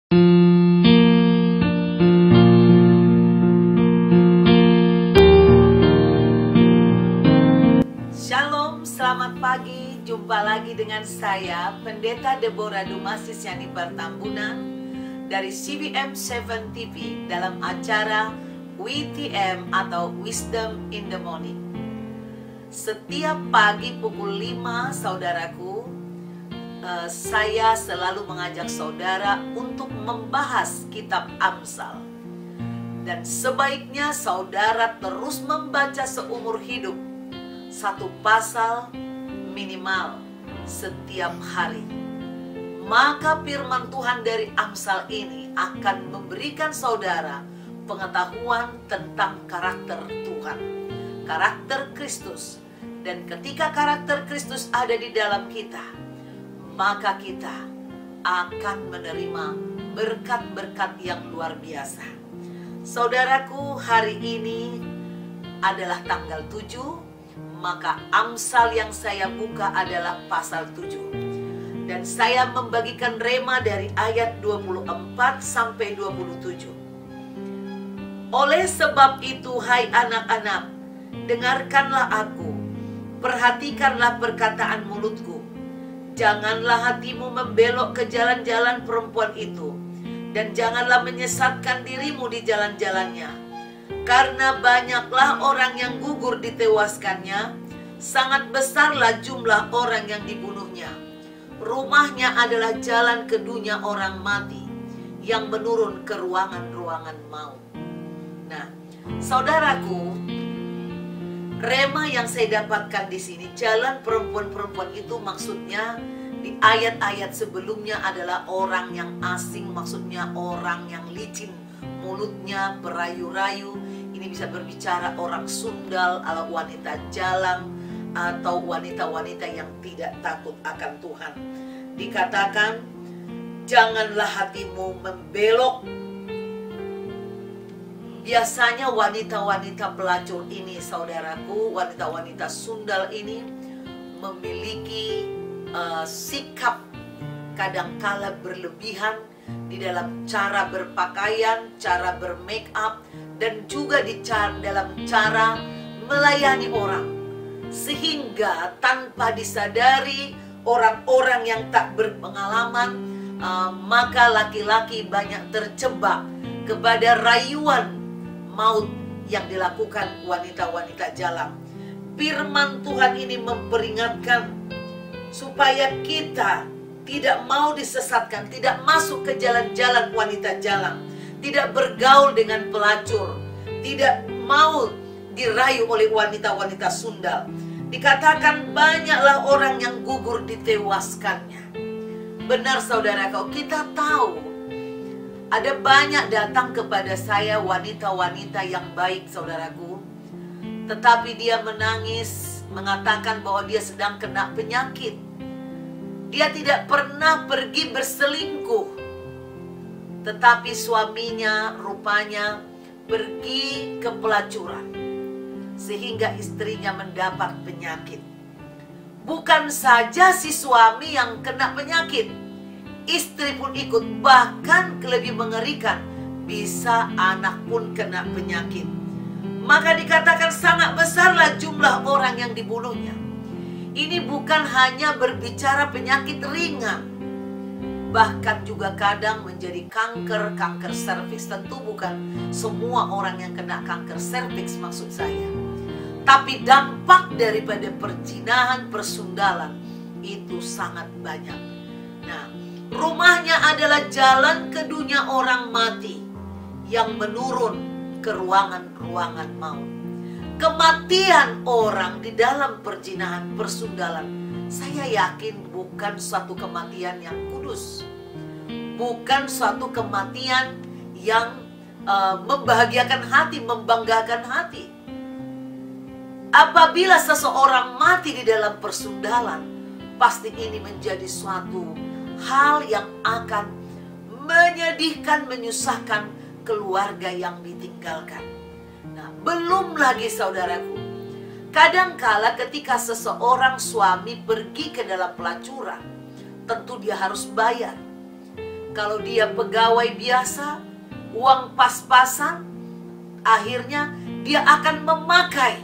Shalom, selamat pagi. Jumpa lagi dengan saya, Pendeta Deborah Dumasis Yani Bartambuna dari CBM 7 TV dalam acara WTM atau Wisdom in the Morning. Setiap pagi pukul 5, saudaraku, saya selalu mengajak saudara untuk membahas kitab Amsal. Dan sebaiknya saudara terus membaca seumur hidup satu pasal minimal setiap hari. Maka firman Tuhan dari Amsal ini akan memberikan saudara pengetahuan tentang karakter Tuhan, karakter Kristus. Dan ketika karakter Kristus ada di dalam kita, maka kita akan menerima berkat-berkat yang luar biasa. Saudaraku, hari ini adalah tanggal 7. Maka Amsal yang saya buka adalah pasal 7. Dan saya membagikan rema dari ayat 24 sampai 27. Oleh sebab itu, hai anak-anak, dengarkanlah aku, perhatikanlah perkataan mulutku. Janganlah hatimu membelok ke jalan-jalan perempuan itu, dan janganlah menyesatkan dirimu di jalan-jalannya. Karena banyaklah orang yang gugur ditewaskannya, sangat besarlah jumlah orang yang dibunuhnya. Rumahnya adalah jalan kedunya orang mati, yang menurun ke ruangan-ruangan maut. Nah, saudaraku, rema yang saya dapatkan di sini, jalan perempuan-perempuan itu maksudnya di ayat-ayat sebelumnya adalah orang yang asing, maksudnya orang yang licin, mulutnya berayu-rayu. Ini bisa berbicara orang sundal, atau wanita jalang, atau wanita-wanita yang tidak takut akan Tuhan. Dikatakan, janganlah hatimu membelok. Biasanya wanita-wanita pelacur ini, saudaraku, wanita-wanita sundal ini memiliki sikap kadangkala berlebihan di dalam cara berpakaian, cara bermake up, dan juga dalam cara melayani orang. Sehingga tanpa disadari orang-orang yang tak berpengalaman, maka laki-laki banyak terjebak kepada rayuan maut yang dilakukan wanita-wanita jalang. Firman Tuhan ini memperingatkan supaya kita tidak mau disesatkan, tidak masuk ke jalan-jalan wanita jalang, tidak bergaul dengan pelacur, tidak mau dirayu oleh wanita-wanita sundal. Dikatakan banyaklah orang yang gugur ditewaskannya. Benar saudara, kalau kita tahu ada banyak datang kepada saya wanita-wanita yang baik, saudaraku, tetapi dia menangis, mengatakan bahwa dia sedang kena penyakit. Dia tidak pernah pergi berselingkuh, tetapi suaminya rupanya pergi ke pelacuran, sehingga istrinya mendapat penyakit. Bukan saja si suami yang kena penyakit, istri pun ikut. Bahkan lebih mengerikan, bisa anak pun kena penyakit. Maka dikatakan sangat besarlah jumlah orang yang dibunuhnya. Ini bukan hanya berbicara penyakit ringan, bahkan juga kadang menjadi kanker serviks. Tentu bukan semua orang yang kena kanker serviks maksud saya, tapi dampak daripada perzinahan, persundalan itu sangat banyak. Nah, rumahnya adalah jalan kedunya orang mati, yang menurun ke ruangan-ruangan maut. Kematian orang di dalam perzinahan, persundalan, saya yakin bukan suatu kematian yang kudus, bukan suatu kematian yang membahagiakan hati, membanggakan hati. Apabila seseorang mati di dalam persundalan, pasti ini menjadi suatu hal yang akan menyedihkan, menyusahkan keluarga yang ditinggalkan. Nah, belum lagi saudaraku, kadangkala ketika seseorang suami pergi ke dalam pelacuran, tentu dia harus bayar. Kalau dia pegawai biasa, uang pas-pasan, akhirnya dia akan memakai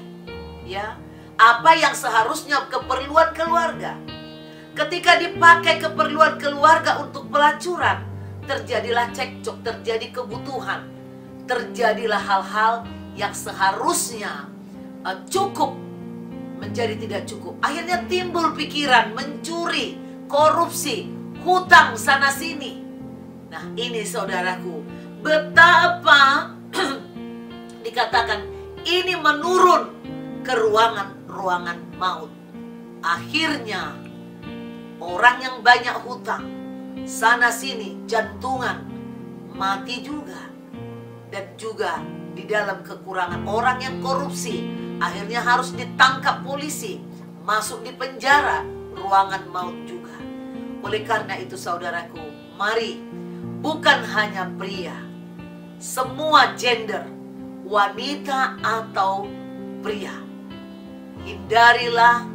ya apa yang seharusnya keperluan keluarga. Ketika dipakai keperluan keluarga untuk pelacuran, terjadilah cekcok, terjadi kebutuhan, terjadilah hal-hal yang seharusnya cukup menjadi tidak cukup. Akhirnya timbul pikiran mencuri, korupsi, hutang sana sini. Nah, ini saudaraku, betapa dikatakan ini menurun ke ruangan maut. Akhirnya orang yang banyak hutang, sana sini jantungan, mati juga. Dan juga di dalam kekurangan, orang yang korupsi akhirnya harus ditangkap polisi, masuk di penjara, ruangan maut juga. Oleh karena itu saudaraku, mari, bukan hanya pria, semua gender, wanita atau pria, hindarilah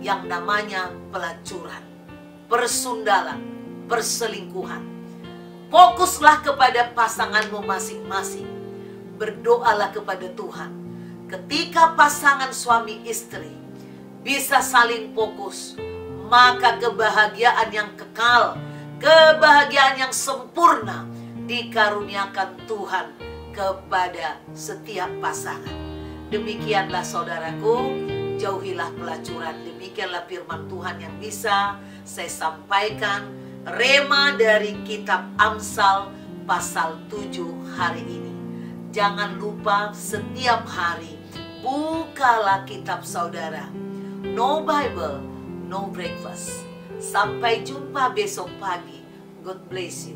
yang namanya pelacuran, persundalan, perselingkuhan. Fokuslah kepada pasanganmu masing-masing. Berdoalah kepada Tuhan. Ketika pasangan suami istri bisa saling fokus, maka kebahagiaan yang kekal, kebahagiaan yang sempurna dikaruniakan Tuhan kepada setiap pasangan. Demikianlah saudaraku, jauhilah pelacuran. Demikianlah firman Tuhan yang bisa saya sampaikan. Rema dari kitab Amsal pasal 7 hari ini. Jangan lupa setiap hari bukalah kitab saudara. No Bible, no breakfast. Sampai jumpa besok pagi. God bless you.